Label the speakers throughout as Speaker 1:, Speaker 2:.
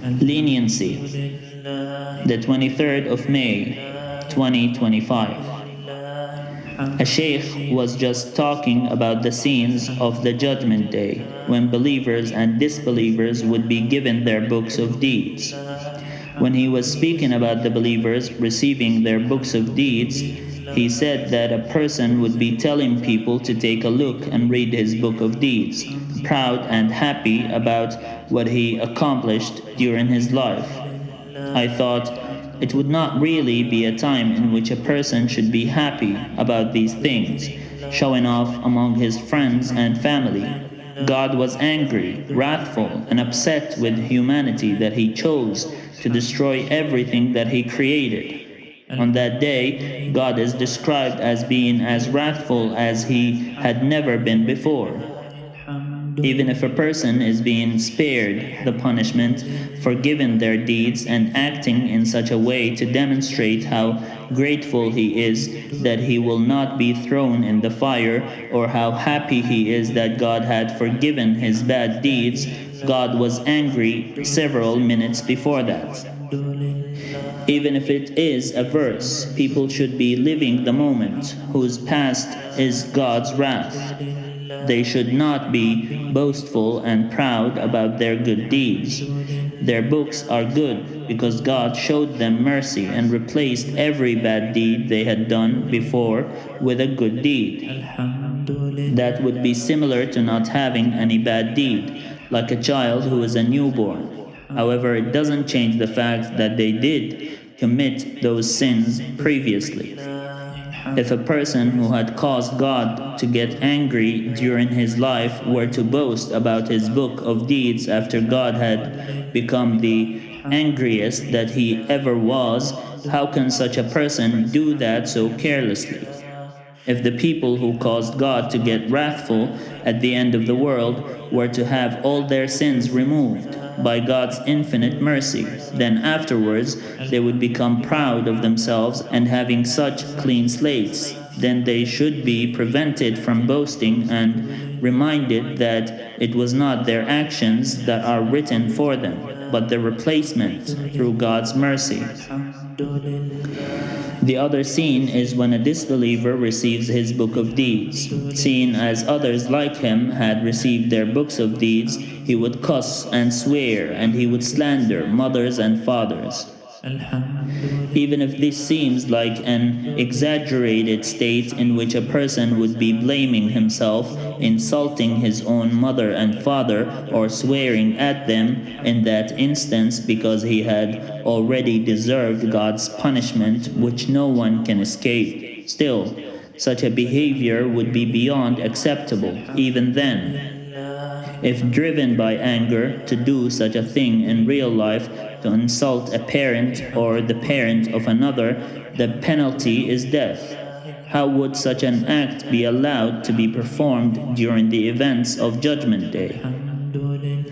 Speaker 1: Leniency, the 23rd of May, 2025. A sheikh was just talking about the scenes of the Judgment Day, when believers and disbelievers would be given their books of deeds. When he was speaking about the believers receiving their books of deeds, he said that a person would be telling people to take a look and read his book of deeds, proud and happy about what he accomplished during his life. I thought it would not really be a time in which a person should be happy about these things, showing off among his friends and family. God was angry, wrathful, and upset with humanity that he chose to destroy everything that he created. On that day, God is described as being as wrathful as he had never been before. Even if a person is being spared the punishment for giving their deeds and acting in such a way to demonstrate how grateful he is that he will not be thrown in the fire, or how happy he is that God had forgiven his bad deeds, God was angry several minutes before that. Even if it is a verse, people should be living the moment, whose past is God's wrath. They should not be boastful and proud about their good deeds. Their books are good because God showed them mercy and replaced every bad deed they had done before with a good deed. That would be similar to not having any bad deed, like a child who is a newborn. However, it doesn't change the fact that they did commit those sins previously. If a person who had caused God to get angry during his life were to boast about his book of deeds after God had become the angriest that he ever was, how can such a person do that so carelessly? If the people who caused God to get wrathful at the end of the world were to have all their sins removed by God's infinite mercy, then afterwards they would become proud of themselves and having such clean slates. Then they should be prevented from boasting and reminded that it was not their actions that are written for them, but the replacement through God's mercy. The other scene is when a disbeliever receives his book of deeds. Seeing as others like him had received their books of deeds, he would cuss and swear, and he would slander mothers and fathers. Even if this seems like an exaggerated state in which a person would be blaming himself, insulting his own mother and father, or swearing at them in that instance because he had already deserved God's punishment, which no one can escape, still, such a behavior would be beyond acceptable, even then. If driven by anger to do such a thing in real life, to insult a parent or the parent of another, the penalty is death. How would such an act be allowed to be performed during the events of Judgment Day?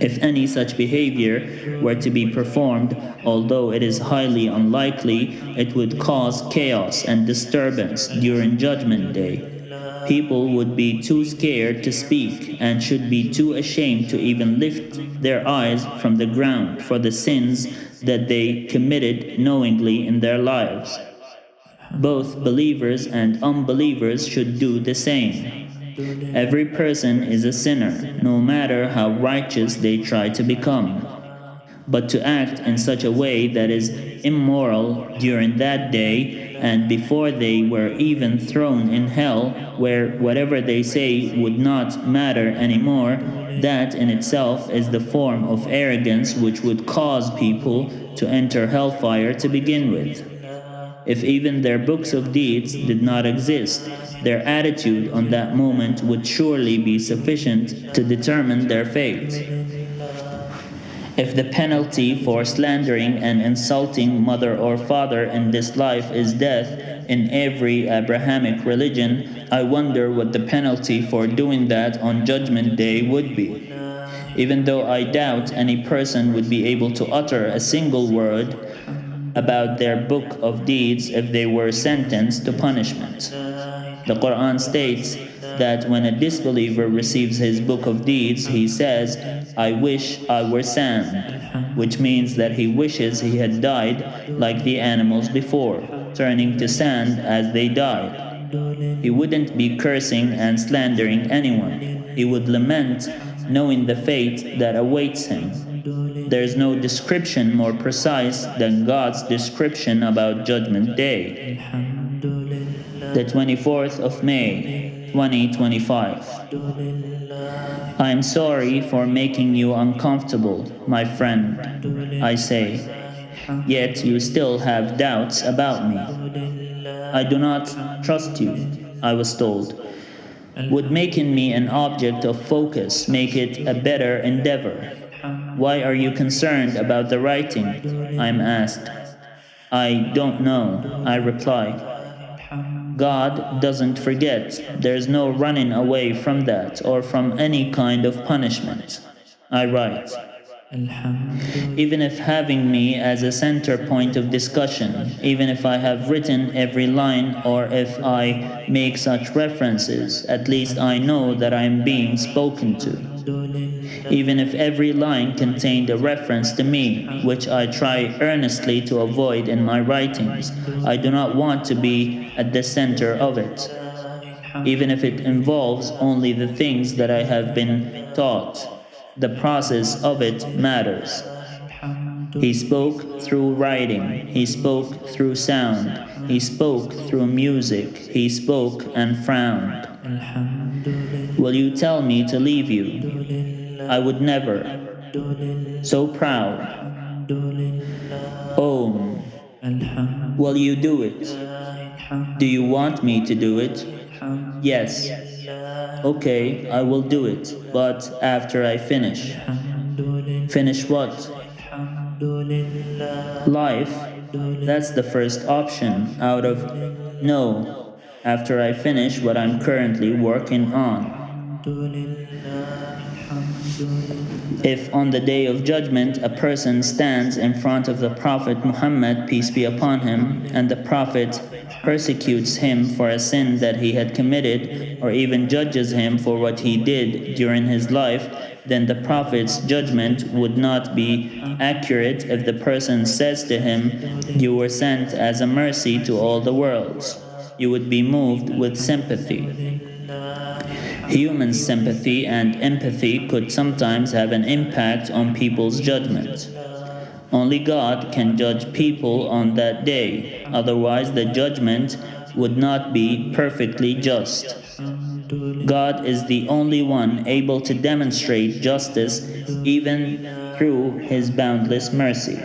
Speaker 1: If any such behavior were to be performed, although it is highly unlikely, it would cause chaos and disturbance during Judgment Day. People would be too scared to speak and should be too ashamed to even lift their eyes from the ground for the sins that they committed knowingly in their lives. Both believers and unbelievers should do the same. Every person is a sinner, no matter how righteous they try to become. But to act in such a way that is immoral during that day and before they were even thrown in hell, where whatever they say would not matter anymore, that in itself is the form of arrogance which would cause people to enter hellfire to begin with. If even their books of deeds did not exist, their attitude on that moment would surely be sufficient to determine their fate. If the penalty for slandering and insulting mother or father in this life is death in every Abrahamic religion, I wonder what the penalty for doing that on Judgment Day would be. Even though I doubt any person would be able to utter a single word about their book of deeds if they were sentenced to punishment. The Quran states that when a disbeliever receives his book of deeds, he says, "I wish I were sand," which means that he wishes he had died like the animals before, turning to sand as they died. He wouldn't be cursing and slandering anyone. He would lament knowing the fate that awaits him. There is no description more precise than God's description about Judgment Day. The 24th of May, 2025. I am sorry for making you uncomfortable, my friend, I say, yet you still have doubts about me. I do not trust you, I was told. Would making me an object of focus make it a better endeavor? Why are you concerned about the writing? I am asked. I don't know, I reply. God doesn't forget. There's no running away from that or from any kind of punishment. I write. Even if having me as a center point of discussion, even if I have written every line or if I make such references, at least I know that I am being spoken to. Even if every line contained a reference to me, which I try earnestly to avoid in my writings, I do not want to be at the center of it. Even if it involves only the things that I have been taught, the process of it matters. He spoke through writing, he spoke through sound, he spoke through music, he spoke and frowned. Will you tell me to leave you? I would never. So proud. Om. Will you do it? Do you want me to do it? Yes. Okay, I will do it, but after I finish. Finish what? Life. That's the first option out of no, after I finish what I'm currently working on. If on the day of judgment a person stands in front of the Prophet Muhammad, peace be upon him, and the Prophet persecutes him for a sin that he had committed, or even judges him for what he did during his life, then the Prophet's judgment would not be accurate if the person says to him, "You were sent as a mercy to all the worlds." You would be moved with sympathy. Human sympathy and empathy could sometimes have an impact on people's judgment. Only God can judge people on that day, otherwise the judgment would not be perfectly just. God is the only one able to demonstrate justice even through His boundless mercy.